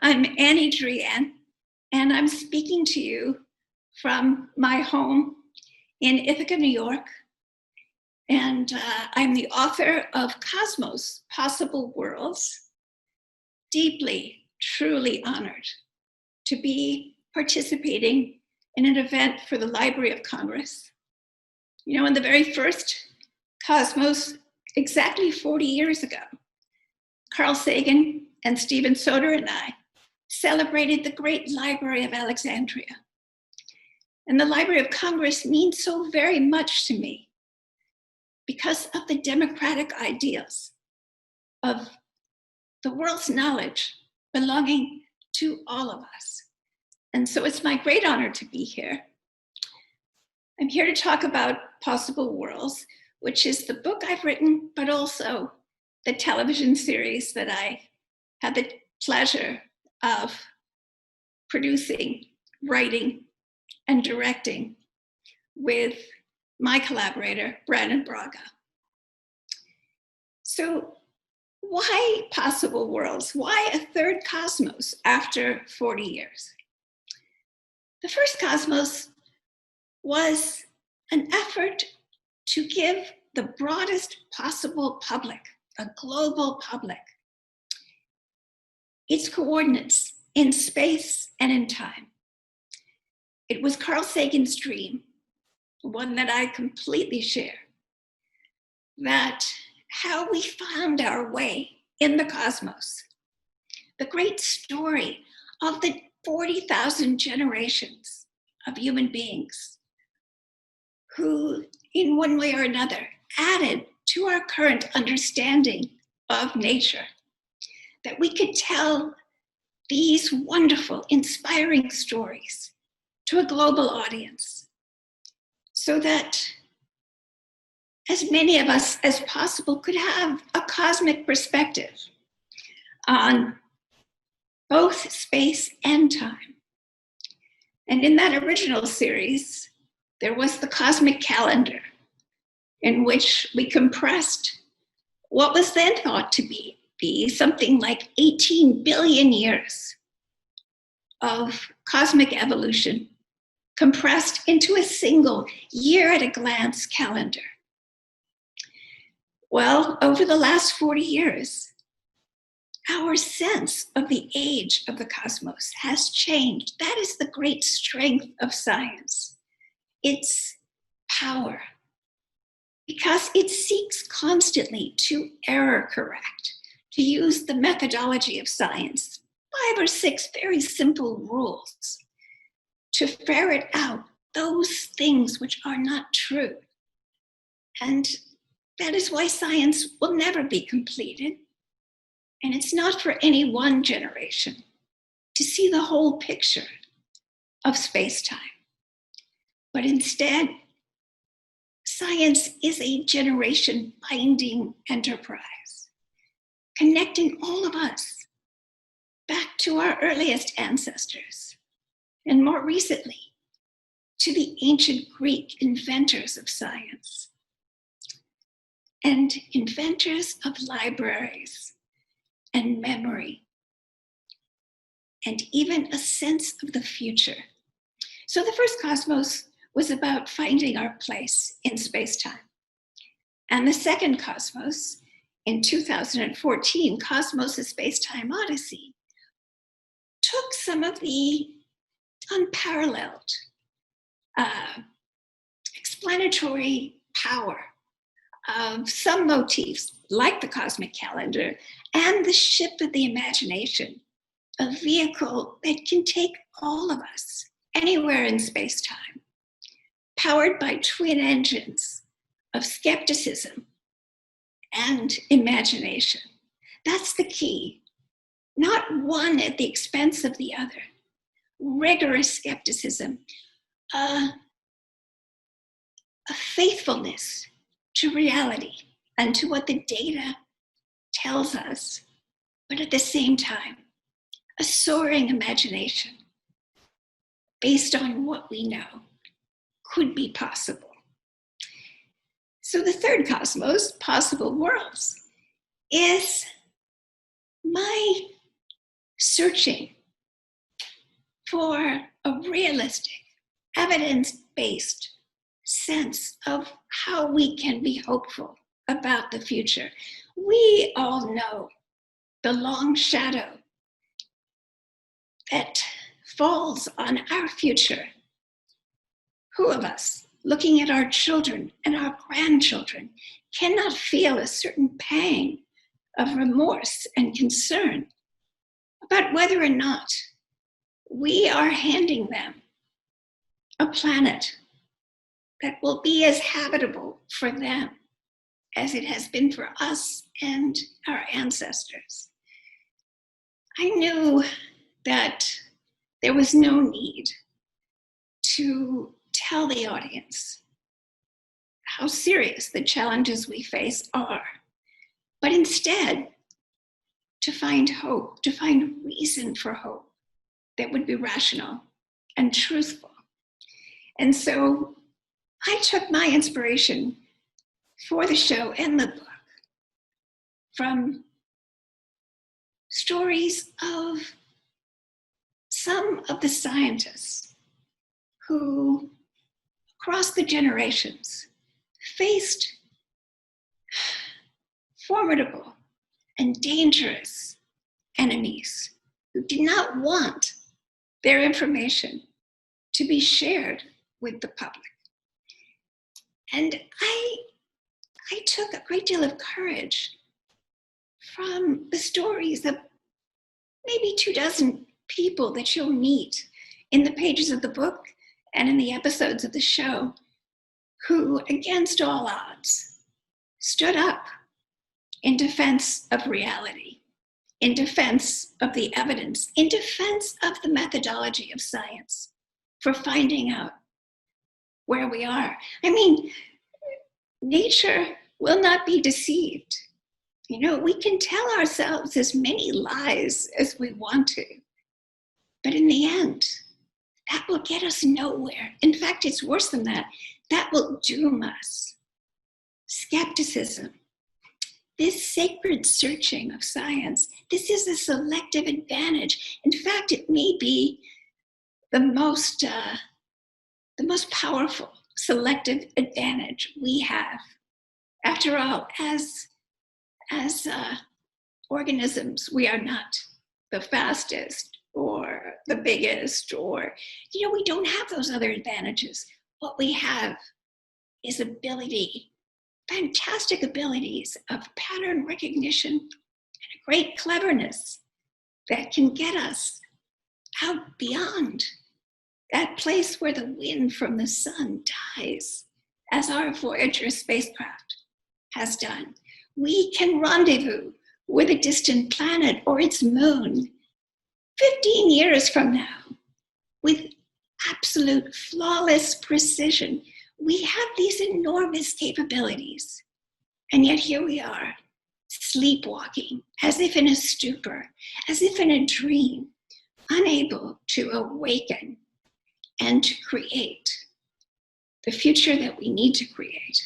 I'm Annie Druyan, and I'm speaking to you from my home in Ithaca, New York. And I'm the author of Cosmos, Possible Worlds. Deeply, truly honored to be participating in an event for the Library of Congress. You know, in the very first Cosmos, exactly 40 years ago, Carl Sagan and Stephen Soter and I celebrated the great Library of Alexandria. And the Library of Congress means so very much to me because of the democratic ideals of the world's knowledge belonging to all of us. And so it's my great honor to be here. I'm here to talk about Possible Worlds, which is the book I've written, but also the television series that I had the pleasure of producing, writing, and directing with my collaborator, Brandon Braga. So why Possible Worlds? Why a third Cosmos after 40 years? The first Cosmos was an effort to give the broadest possible public, a global public, its coordinates in space and in time. It was Carl Sagan's dream, one that I completely share, that how we found our way in the cosmos, the great story of the 40,000 generations of human beings who, in one way or another, added to our current understanding of nature, that we could tell these wonderful, inspiring stories to a global audience so that as many of us as possible could have a cosmic perspective on both space and time. And in that original series, there was the cosmic calendar in which we compressed what was then thought to be something like 18 billion years of cosmic evolution compressed into a single year at a glance calendar. Well, over the last 40 years, our sense of the age of the cosmos has changed. That is the great strength of science, its power, because it seeks constantly to error correct, to use the methodology of science, 5 or 6 very simple rules, to ferret out those things which are not true. And that is why science will never be completed. And it's not for any one generation to see the whole picture of space-time. But instead, science is a generation-binding enterprise, connecting all of us back to our earliest ancestors, and more recently, to the ancient Greek inventors of science and inventors of libraries and memory, and even a sense of the future. So the first Cosmos was about finding our place in space-time. And the second Cosmos, in 2014, Cosmos: A Space-Time Odyssey, took some of the unparalleled explanatory power of some motifs, like the cosmic calendar and the ship of the imagination, a vehicle that can take all of us anywhere in space-time, powered by twin engines of skepticism and imagination. That's the key. Not one at the expense of the other. Rigorous skepticism, a faithfulness to reality and to what the data tells us, but at the same time, a soaring imagination based on what we know could be possible. So the third Cosmos, Possible Worlds, is my searching for a realistic, evidence-based sense of how we can be hopeful about the future. We all know the long shadow that falls on our future. Who of us, looking at our children and our grandchildren, cannot feel a certain pang of remorse and concern about whether or not we are handing them a planet that will be as habitable for them as it has been for us and our ancestors? I knew that there was no need to tell the audience how serious the challenges we face are, but instead to find hope, to find reason for hope that would be rational and truthful. And so I took my inspiration for the show and the book from stories of some of the scientists who, across the generations, faced formidable and dangerous enemies who did not want their information to be shared with the public. And I took a great deal of courage from the stories of maybe 24 people that you'll meet in the pages of the book and in the episodes of the show, who, against all odds, stood up in defense of reality, in defense of the evidence, in defense of the methodology of science for finding out where we are. I mean, nature will not be deceived. You know, we can tell ourselves as many lies as we want to, but in the end, that will get us nowhere. In fact, it's worse than that. That will doom us. Skepticism, this sacred searching of science, this is a selective advantage. In fact, it may be the most powerful selective advantage we have. After all, as organisms, we are not the fastest or the biggest, or, we don't have those other advantages. What we have is fantastic abilities of pattern recognition and a great cleverness that can get us out beyond that place where the wind from the sun dies, as our Voyager spacecraft has done. We can rendezvous with a distant planet or its moon 15 years from now with absolute flawless precision. We have these enormous capabilities, and yet here we are, sleepwalking, as if in a stupor, as if in a dream, unable to awaken and to create the future that we need to create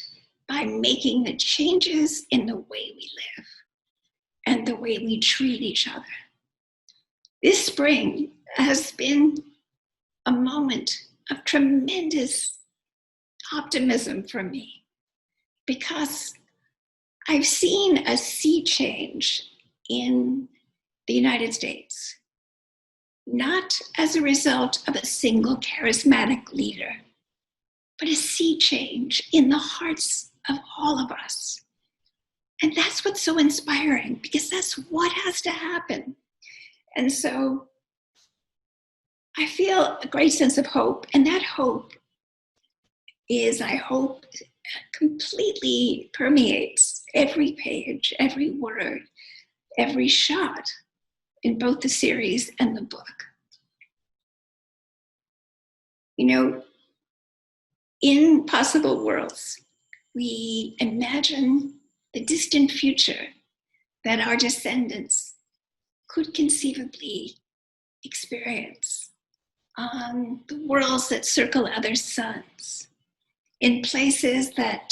by making the changes in the way we live and the way we treat each other. This spring has been a moment of tremendous optimism for me, because I've seen a sea change in the United States, not as a result of a single charismatic leader, but a sea change in the hearts of all of us. And that's what's so inspiring, because that's what has to happen. And so I feel a great sense of hope, and that hope is, I hope, completely permeates every page, every word, every shot in both the series and the book. In Possible Worlds, we imagine the distant future that our descendants could conceivably experience on the worlds that circle other suns, in places that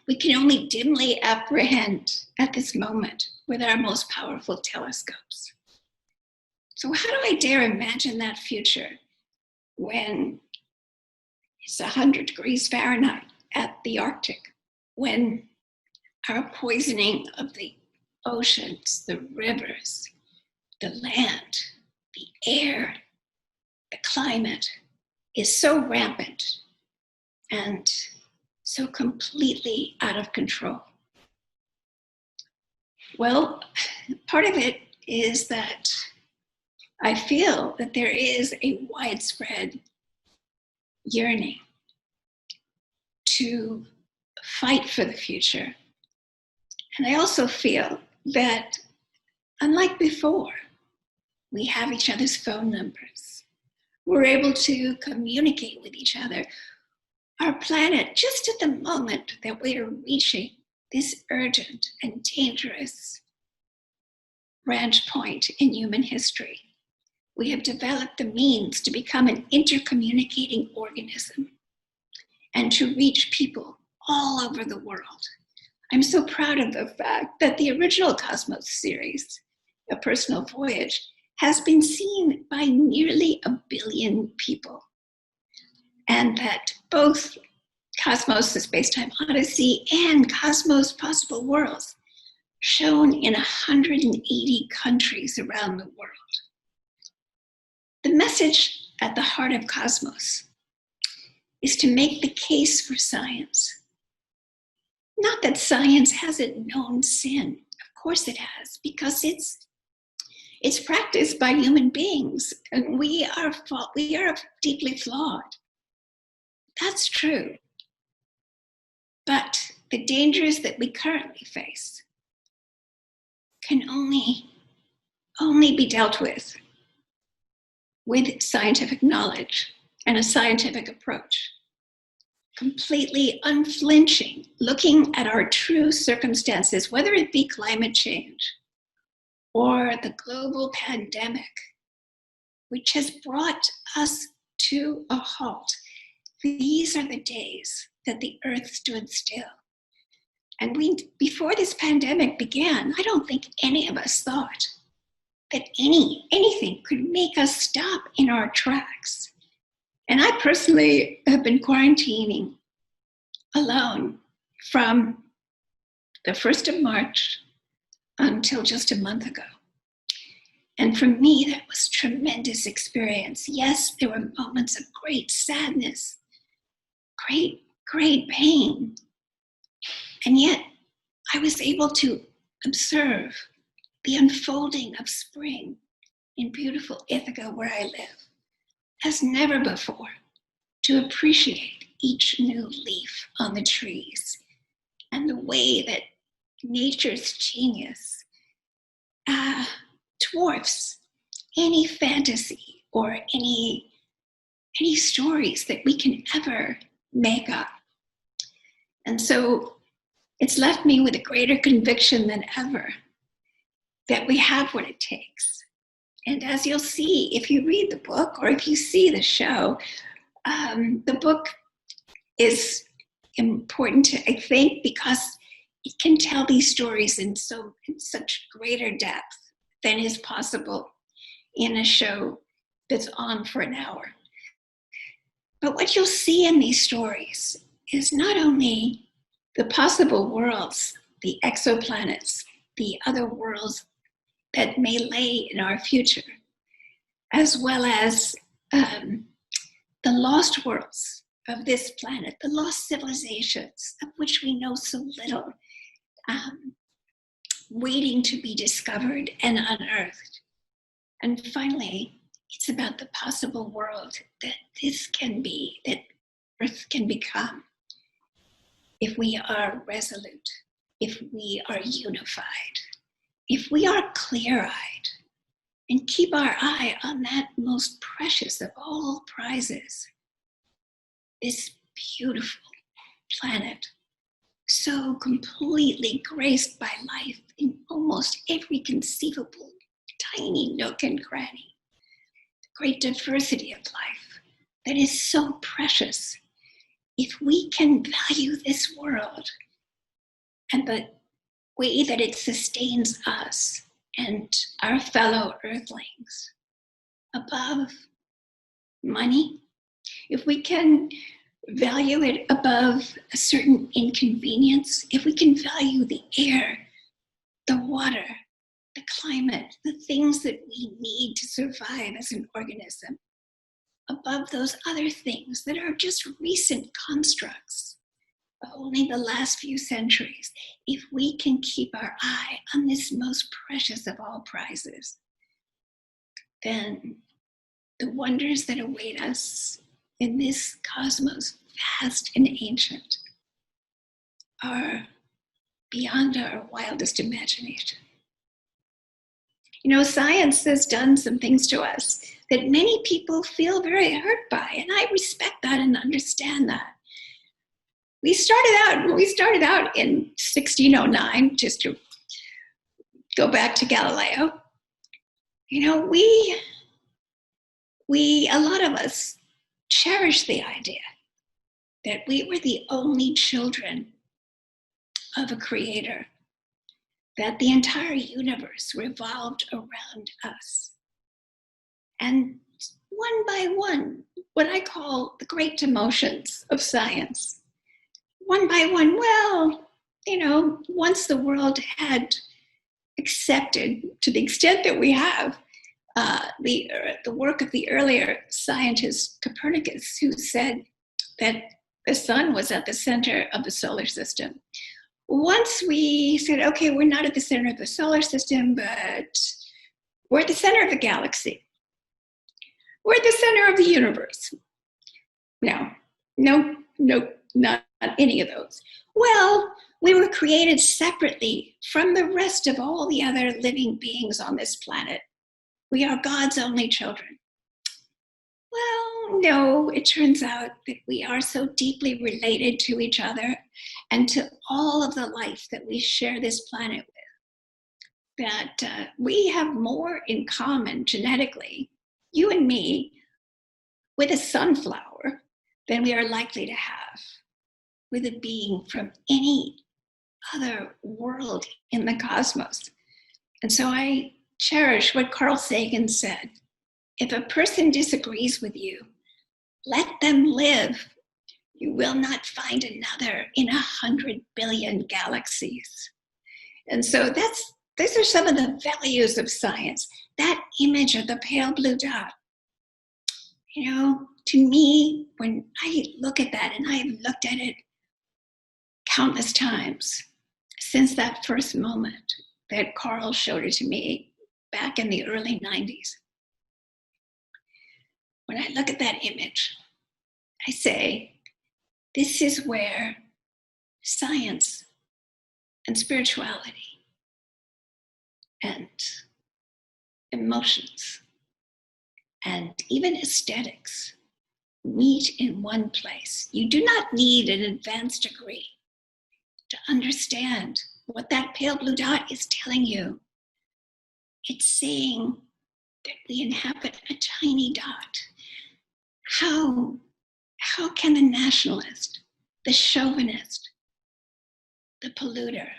we can only dimly apprehend at this moment with our most powerful telescopes. So how do I dare imagine that future when it's 100 degrees Fahrenheit at the Arctic, when our poisoning of the oceans, the rivers, the land, the air, the climate is so rampant and so completely out of control? Well, part of it is that I feel that there is a widespread yearning to fight for the future. And I also feel that, unlike before, we have each other's phone numbers. We're able to communicate with each other. Our planet, just at the moment that we are reaching this urgent and dangerous branch point in human history, we have developed the means to become an intercommunicating organism and to reach people all over the world. I'm so proud of the fact that the original Cosmos series, A Personal Voyage, has been seen by nearly 1 billion people. And that both Cosmos, the Space-Time Odyssey, and Cosmos Possible Worlds, shown in 180 countries around the world. The message at the heart of Cosmos is to make the case for science. Not that science hasn't known sin. Of course it has, because it's practiced by human beings, and we are deeply flawed. That's true. But the dangers that we currently face can only be dealt with scientific knowledge and a scientific approach. Completely unflinching, looking at our true circumstances, whether it be climate change or the global pandemic, which has brought us to a halt. These are the days that the earth stood still. And before this pandemic began, I don't think any of us thought that anything could make us stop in our tracks. And I personally have been quarantining alone from the 1st of March until just a month ago. And for me, that was a tremendous experience. Yes, there were moments of great sadness, great pain. And yet I was able to observe the unfolding of spring in beautiful Ithaca, where I live, as never before, to appreciate each new leaf on the trees and the way that nature's genius dwarfs any fantasy or any stories that we can ever make up. And so it's left me with a greater conviction than ever that we have what it takes. And as you'll see, if you read the book or if you see the show, the book is important, I think, because it can tell these stories in such greater depth than is possible in a show that's on for an hour. But what you'll see in these stories is not only the possible worlds, the exoplanets, the other worlds that may lay in our future, as well as the lost worlds of this planet, the lost civilizations of which we know so little, waiting to be discovered and unearthed. And finally, it's about the possible world that that Earth can become if we are resolute, if we are unified, if we are clear-eyed, and keep our eye on that most precious of all prizes, this beautiful planet, so completely graced by life in almost every conceivable tiny nook and cranny. The great diversity of life that is so precious. If we can value this world and the way that it sustains us and our fellow earthlings, above money, if we can value it above a certain inconvenience, if we can value the air, the water, the climate, the things that we need to survive as an organism, above those other things that are just recent constructs of only the last few centuries, if we can keep our eye on this most precious of all prizes, then the wonders that await us in this cosmos, vast and ancient, are beyond our wildest imagination. You know, science has done some things to us that many people feel very hurt by, and I respect that and understand that. We started out in 1609, just to go back to Galileo. You know, a lot of us cherish the idea that we were the only children of a creator, that the entire universe revolved around us. And one by one, what I call the great demotions of science, one by one, well, you know, once the world had accepted, to the extent that we have, the work of the earlier scientist Copernicus, who said that the sun was at the center of the solar system. Once we said, okay, we're not at the center of the solar system, but we're at the center of the galaxy. We're at the center of the universe. No, not any of those. Well, we were created separately from the rest of all the other living beings on this planet. We are God's only children. Well, no, it turns out that we are so deeply related to each other and to all of the life that we share this planet with, that we have more in common genetically, you and me, with a sunflower than we are likely to have with a being from any other world in the cosmos. And so I cherish what Carl Sagan said. If a person disagrees with you, let them live. You will not find another in 100 billion galaxies. And so those are some of the values of science. That image of the pale blue dot, you know, to me, when I look at that, and I've looked at it countless times since that first moment that Carl showed it to me back in the early 90s. When I look at that image, I say, this is where science and spirituality and emotions and even aesthetics meet in one place. You do not need an advanced degree to understand what that pale blue dot is telling you. It's saying that we inhabit a tiny dot. How can the nationalist, the chauvinist, the polluter,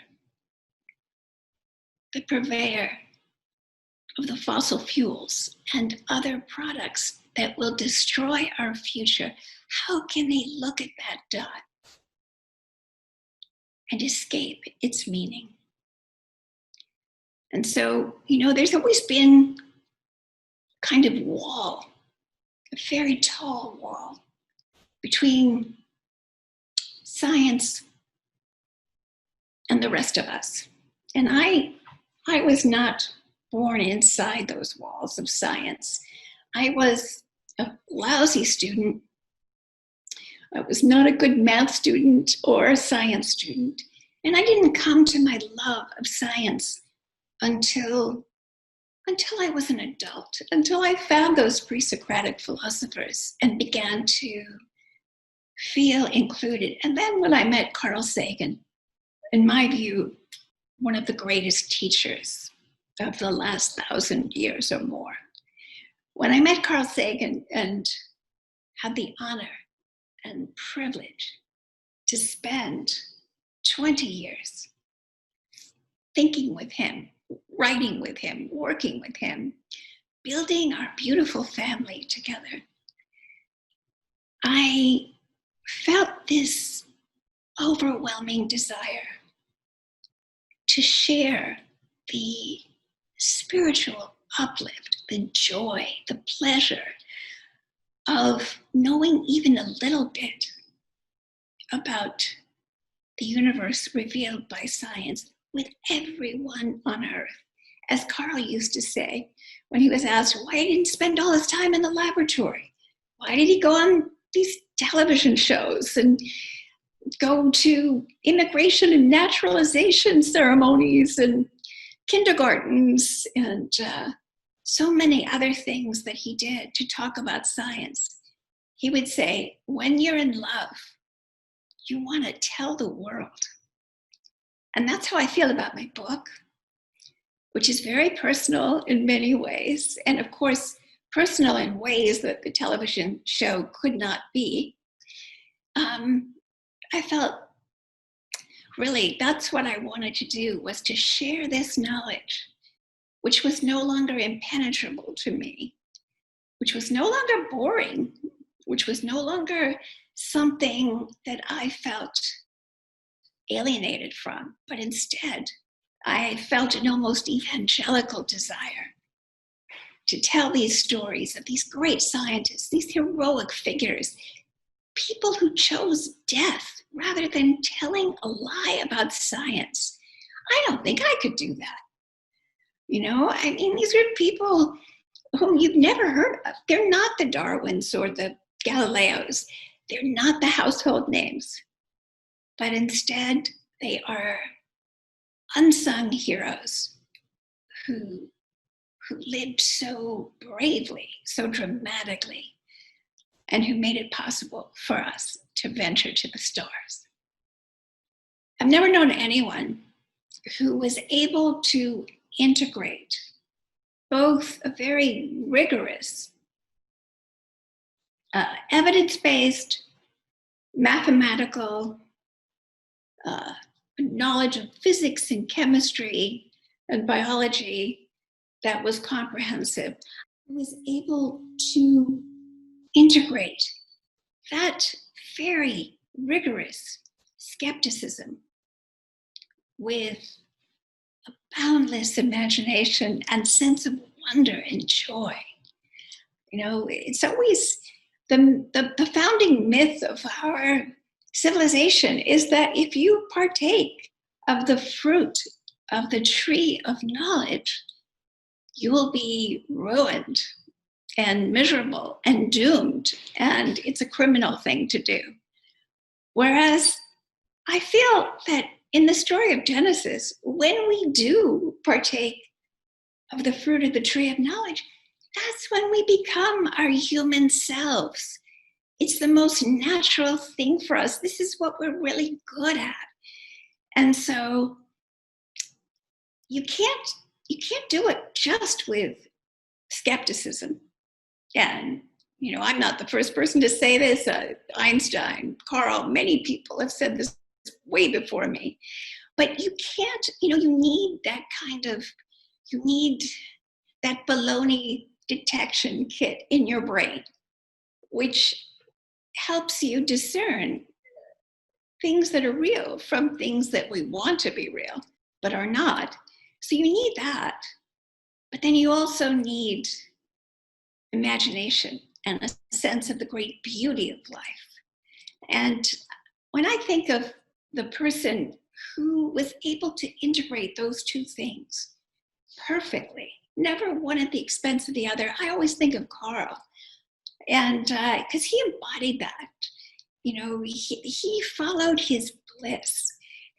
the purveyor of the fossil fuels and other products that will destroy our future, how can they look at that dot and escape its meaning? And so, you know, there's always been kind of wall, a very tall wall between science and the rest of us. And I was not born inside those walls of science. I was a lousy student. I was not a good math student or a science student. And I didn't come to my love of science until I was an adult, until I found those pre-Socratic philosophers and began to feel included. And then when I met Carl Sagan, in my view, one of the greatest teachers of the last 1,000 years or more. When I met Carl Sagan and had the honor and privilege to spend 20 years thinking with him, writing with him, working with him, building our beautiful family together, I felt this overwhelming desire to share the spiritual uplift, the joy, the pleasure of knowing even a little bit about the universe revealed by science with everyone on Earth. As Carl used to say when he was asked why he didn't spend all his time in the laboratory, why did he go on these television shows and go to immigration and naturalization ceremonies and kindergartens and so many other things that he did to talk about science. He would say, when you're in love, you want to tell the world. And that's how I feel about my book, which is very personal in many ways. And of course, personal in ways that the television show could not be. I felt really that's what I wanted to do, was to share this knowledge, which was no longer impenetrable to me, which was no longer boring, which was no longer something that I felt alienated from, but instead I felt an almost evangelical desire to tell these stories of these great scientists, these heroic figures, people who chose death rather than telling a lie about science. I don't think I could do that. You know, I mean, these are people whom you've never heard of. They're not the Darwins or the Galileos. They're not the household names. But instead, they are unsung heroes who lived so bravely, so dramatically, and who made it possible for us to venture to the stars. I've never known anyone who was able to integrate both a very rigorous, evidence-based, mathematical knowledge of physics and chemistry and biology that was comprehensive. I was able to integrate that very rigorous skepticism with a boundless imagination and sense of wonder and joy. You know, it's always the founding myth of our civilization is that if you partake of the fruit of the tree of knowledge, you will be ruined and miserable and doomed, and it's a criminal thing to do. Whereas I feel that in the story of Genesis, when we do partake of the fruit of the tree of knowledge, that's when we become our human selves. It's the most natural thing for us. This is what we're really good at. And so you can't do it just with skepticism. And, you know, I'm not the first person to say this. Einstein, Carl, many people have said this way before me. But you can't, you know, you need that baloney detection kit in your brain, which helps you discern things that are real from things that we want to be real, but are not. So you need that. But then you also need imagination and a sense of the great beauty of life. And when I think of the person who was able to integrate those two things perfectly, never one at the expense of the other, I always think of Carl. And because he embodied that, you know, he followed his bliss,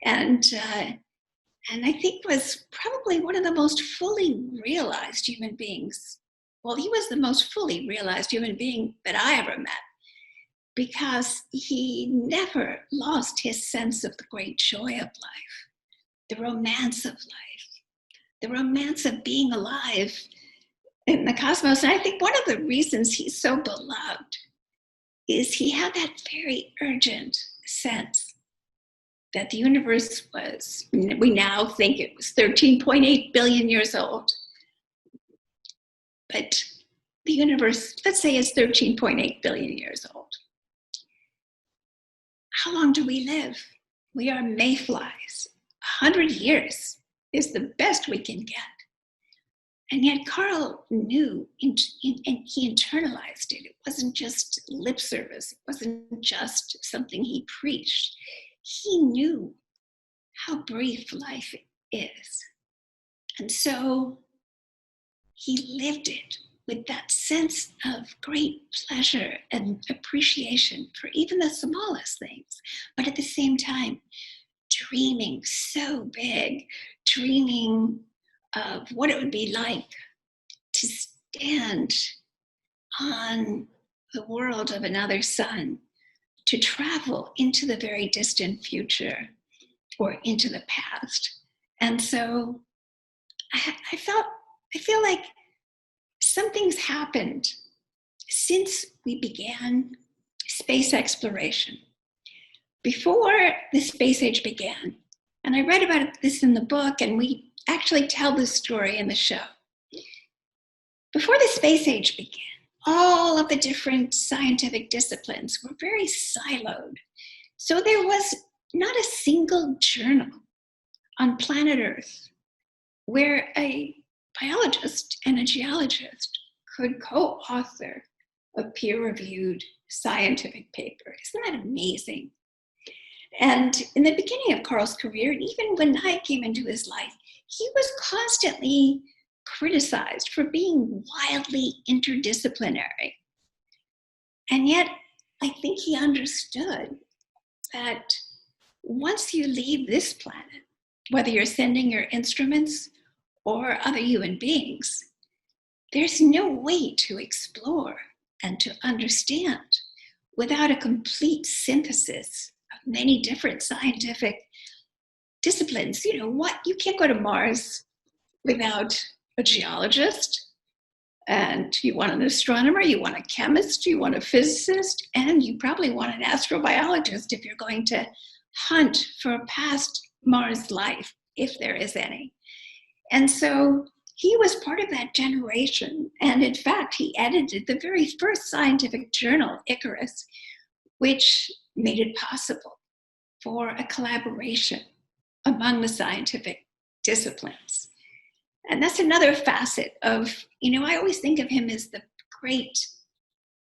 and I think was probably one of the most fully realized human beings. Well, he was the most fully realized human being that I ever met, because he never lost his sense of the great joy of life, the romance of life, the romance of being alive in the cosmos. And I think one of the reasons he's so beloved is he had that very urgent sense that the universe was, we now think it was 13.8 billion years old. But the universe, let's say, is 13.8 billion years old. How long do we live? We are mayflies. 100 years is the best we can get. And yet Carl knew, and he internalized it. It wasn't just lip service. It wasn't just something he preached. He knew how brief life is. And so he lived it with that sense of great pleasure and appreciation for even the smallest things, but at the same time, dreaming so big, dreaming of what it would be like to stand on the world of another sun, to travel into the very distant future or into the past. And so I feel like something's happened since we began space exploration. Before the space age began, and I read about this in the book, and we actually tell this story in the show. Before the space age began, all of the different scientific disciplines were very siloed. So there was not a single journal on planet Earth where a biologist and a geologist could co-author a peer-reviewed scientific paper. Isn't that amazing? And in the beginning of Carl's career, and even when I came into his life, he was constantly criticized for being wildly interdisciplinary. And yet, I think he understood that once you leave this planet, whether you're sending your instruments or other human beings, there's no way to explore and to understand without a complete synthesis of many different scientific disciplines. You know what? You can't go to Mars without a geologist, and you want an astronomer, you want a chemist, you want a physicist, and you probably want an astrobiologist if you're going to hunt for past Mars life, if there is any. And so he was part of that generation. And in fact, he edited the very first scientific journal, Icarus, which made it possible for a collaboration among the scientific disciplines. And that's another facet of, I always think of him as the great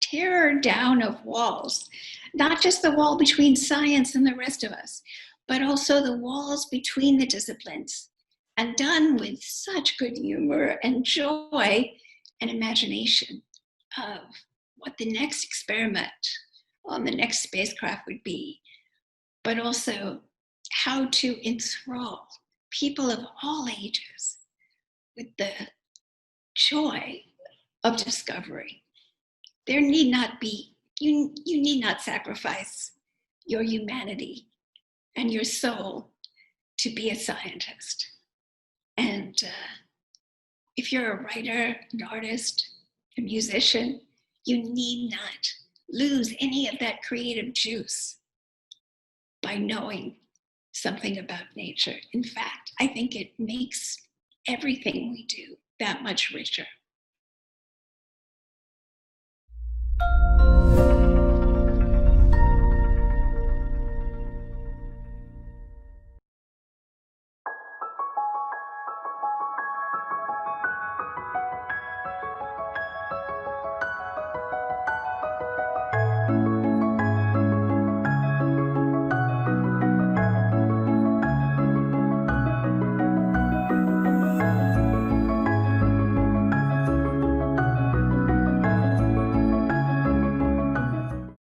tearer down of walls, not just the wall between science and the rest of us, but also the walls between the disciplines, and done with such good humor and joy and imagination of what the next experiment on the next spacecraft would be, but also how to enthrall people of all ages with the joy of discovery. There need not be, you need not sacrifice your humanity and your soul to be a scientist. And if you're a writer, an artist, a musician, you need not lose any of that creative juice by knowing something about nature. In fact, I think it makes everything we do that much richer.